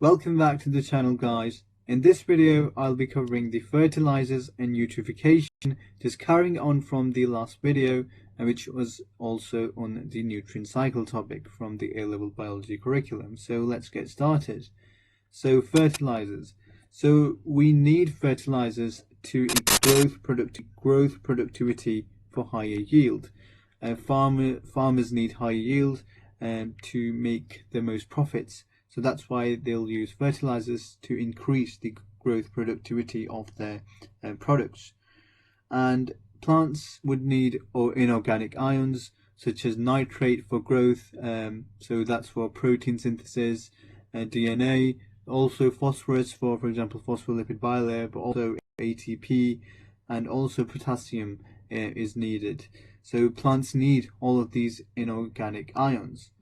Welcome back to the channel, guys. In this video I'll be covering the fertilizers and eutrophication, just carrying on from the last video, which was also on the nutrient cycle topic from the A-level biology curriculum. So let's get started. So fertilizers. So we need fertilizers to increase growth productivity for higher yield. Farmers need higher yield to make the most profits. So that's why they'll use fertilizers to increase the growth productivity of their products. And plants would need inorganic ions such as nitrate for growth, so that's for protein synthesis, DNA, also phosphorus for example, phospholipid bilayer, but also ATP, and also potassium is needed. So plants need all of these inorganic ions.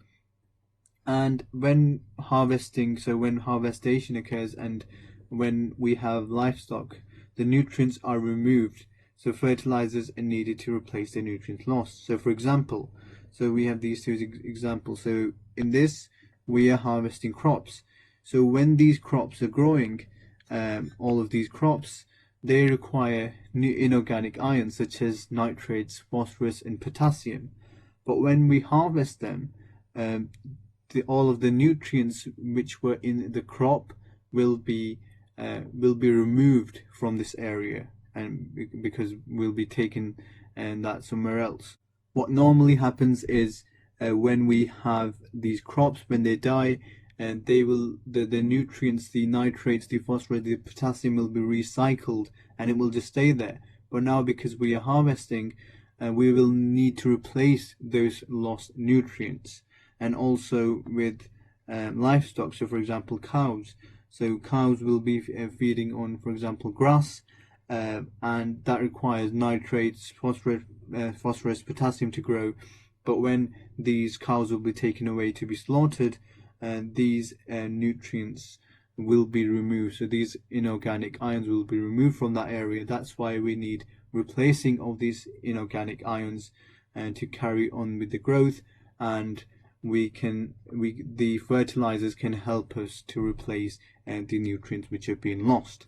And when harvesting, so when harvestation occurs and when we have livestock, the nutrients are removed. So fertilizers are needed to replace the nutrients lost. So for example, so we have these two examples. So in this, we are harvesting crops. So when these crops are growing, all of these crops, they require new inorganic ions such as nitrates, phosphorus, and potassium. But when we harvest them, all of the nutrients which were in the crop will be removed from this area, and because we'll be taking that somewhere else. What normally happens is when we have these crops, when they die, and the nutrients, the nitrates, the phosphorus, the potassium will be recycled and it will just stay there. But now, because we are harvesting, we will need to replace those lost nutrients. And also with livestock, so for example cows. So cows will be feeding on, for example, grass, and that requires nitrates, phosphorus, potassium to grow. But when these cows will be taken away to be slaughtered, these nutrients will be removed. So these inorganic ions will be removed from that area. That's why we need replacing of these inorganic ions to carry on with the growth, and the fertilizers can help us to replace the nutrients which have been lost.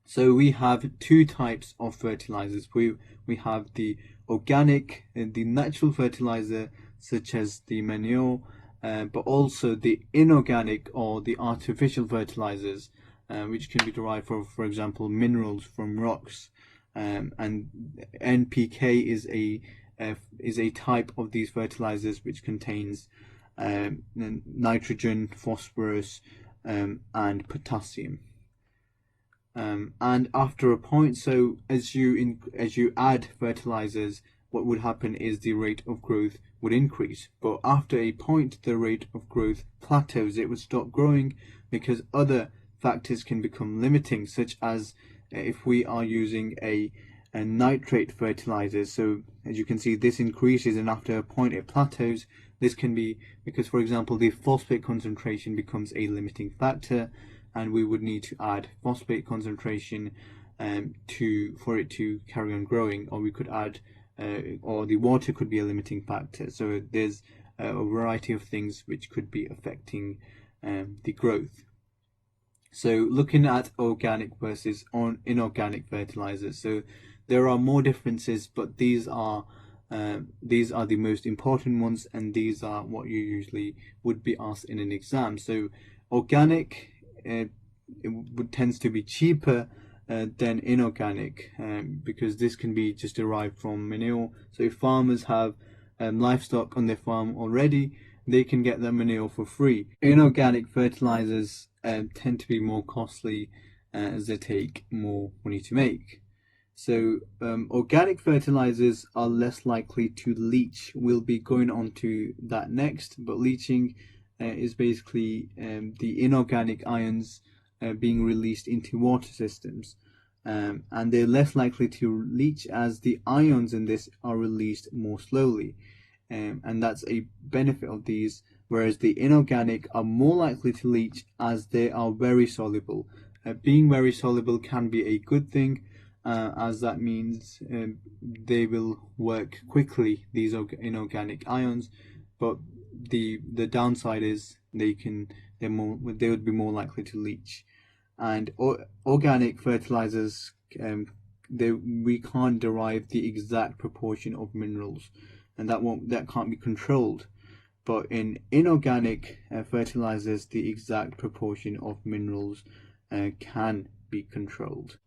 So we have two types of fertilizers. We have the organic and the natural fertilizer such as the manure, but also the inorganic or the artificial fertilizers, which can be derived from, for example, minerals from rocks, and NPK is a type of these fertilizers which contains nitrogen, phosphorus, and potassium. And after a point, so as you add fertilizers, what would happen is the rate of growth would increase. But after a point, the rate of growth plateaus. It would stop growing because other factors can become limiting, such as if we are using a nitrate fertilizer. So as you can see, this increases and after a point it plateaus. This can be because, for example, the phosphate concentration becomes a limiting factor, and we would need to add phosphate concentration for it to carry on growing, or we could add or the water could be a limiting factor. So there's a variety of things which could be affecting the growth. So looking at organic versus inorganic fertilizers, so there are more differences, but these are the most important ones, and these are what you usually would be asked in an exam. So organic tends to be cheaper than inorganic, because this can be just derived from manure. So if farmers have livestock on their farm already, they can get that manure for free. Inorganic fertilizers tend to be more costly as they take more money to make. So organic fertilizers are less likely to leach. We'll be going on to that next, but leaching is basically the inorganic ions being released into water systems, and they're less likely to leach as the ions in this are released more slowly, and that's a benefit of these, whereas the inorganic are more likely to leach as they are very soluble. Being very soluble can be a good thing, as that means they will work quickly, these inorganic ions, but the downside is they can they would be more likely to leach. And organic fertilizers, we can't derive the exact proportion of minerals, and that can't be controlled. But in inorganic fertilizers, the exact proportion of minerals can be controlled.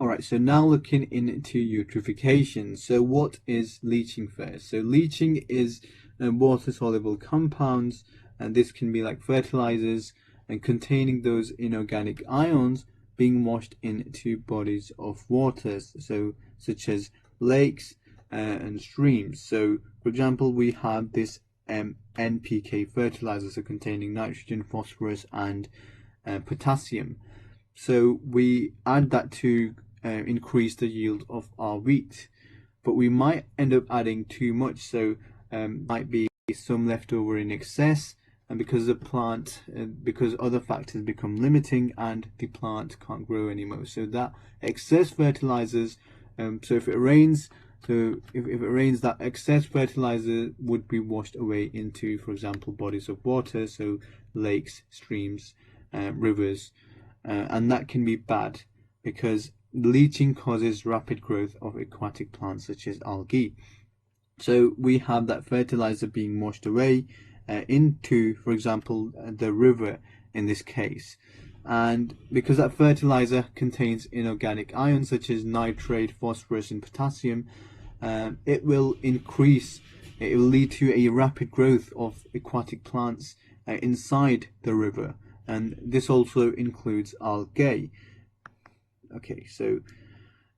Alright, so now looking into eutrophication. So what is leaching first? So leaching is water-soluble compounds, and this can be like fertilizers and containing those inorganic ions being washed into bodies of water, so such as lakes and streams. So for example, we have this NPK fertilizers, so containing nitrogen, phosphorus and potassium. So we add that to increase the yield of our wheat, but we might end up adding too much, so might be some left over in excess, and because the plant, because other factors become limiting and the plant can't grow anymore. So that excess fertilizers, so if it rains, that excess fertilizer would be washed away into, for example, bodies of water, so lakes, streams, rivers, and that can be bad because leaching causes rapid growth of aquatic plants such as algae. So we have that fertilizer being washed away into, for example, the river in this case. And because that fertilizer contains inorganic ions such as nitrate, phosphorus and potassium, it will lead to a rapid growth of aquatic plants inside the river, and this also includes algae. Okay, so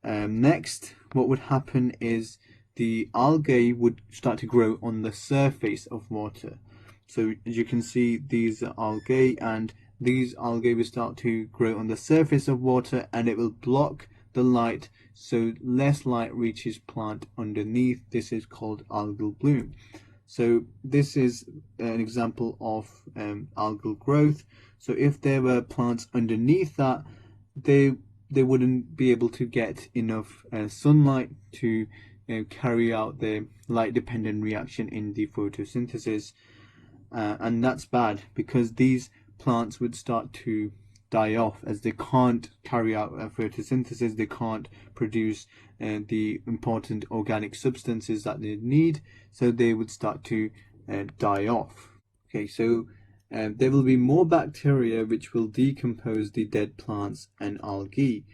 next what would happen is the algae would start to grow on the surface of water. So as you can see, these are algae, and these algae will start to grow on the surface of water, and it will block the light so less light reaches plant underneath. This is called algal bloom. So this is an example of algal growth. So if there were plants underneath that, they wouldn't be able to get enough sunlight to carry out the light dependent reaction in the photosynthesis, and that's bad because these plants would start to die off as they can't carry out photosynthesis. They can't produce the important organic substances that they need, so they would start to die off. Okay, so there will be more bacteria which will decompose the dead plants and algae.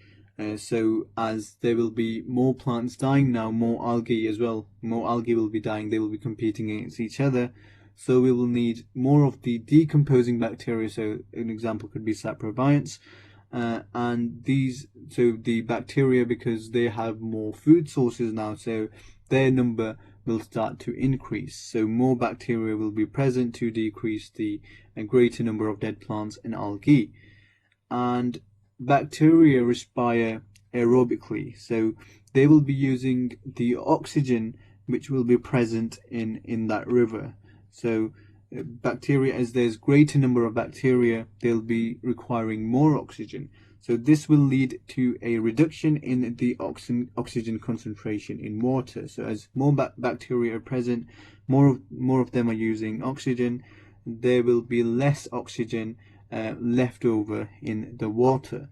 So as there will be more plants dying now, more algae as well, more algae will be dying. They will be competing against each other. So we will need more of the decomposing bacteria. So an example could be saprobionts, and the bacteria, because they have more food sources now, so their number will start to increase. So more bacteria will be present to decrease the greater number of dead plants and algae. And bacteria respire aerobically, so they will be using the oxygen which will be present in that river. So bacteria, as there's greater number of bacteria, they'll be requiring more oxygen. So this will lead to a reduction in the oxygen concentration in water. So as more bacteria are present, more of them are using oxygen, there will be less oxygen left over in the water.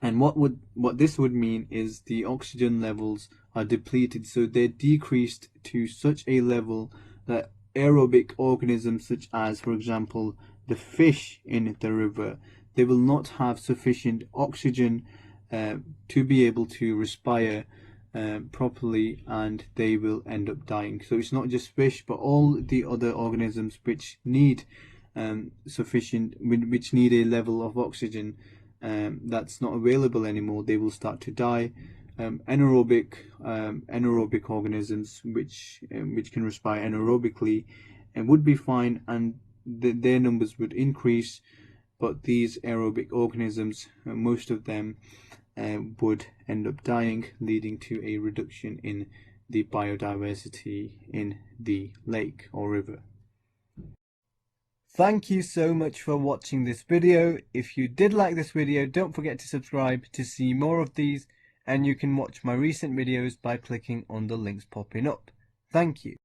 And what this would mean is the oxygen levels are depleted, so they're decreased to such a level that aerobic organisms such as, for example, the fish in the river, they will not have sufficient oxygen to be able to respire properly, and they will end up dying. So it's not just fish, but all the other organisms which need which need a level of oxygen that's not available anymore, they will start to die. Anaerobic organisms which can respire anaerobically and would be fine, and their numbers would increase. But these aerobic organisms, most of them would end up dying, leading to a reduction in the biodiversity in the lake or river. Thank you so much for watching this video. If you did like this video, don't forget to subscribe to see more of these, and you can watch my recent videos by clicking on the links popping up. Thank you.